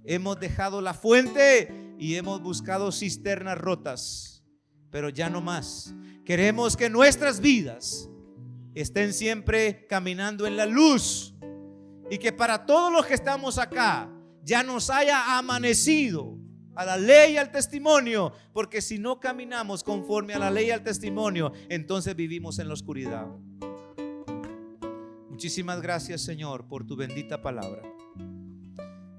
hemos dejado la fuente y hemos buscado cisternas rotas, pero ya no más. Queremos que nuestras vidas estén siempre caminando en la luz, y que para todos los que estamos acá ya nos haya amanecido a la ley y al testimonio, porque si no caminamos conforme a la ley y al testimonio, entonces vivimos en la oscuridad. Muchísimas gracias, Señor, por tu bendita palabra.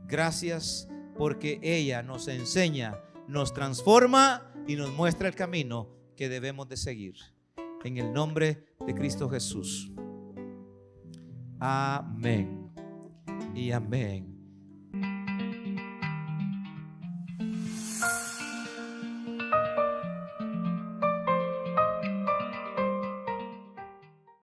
Gracias porque ella nos enseña, nos transforma y nos muestra el camino que debemos de seguir. En el nombre de Cristo Jesús. Amén y amén.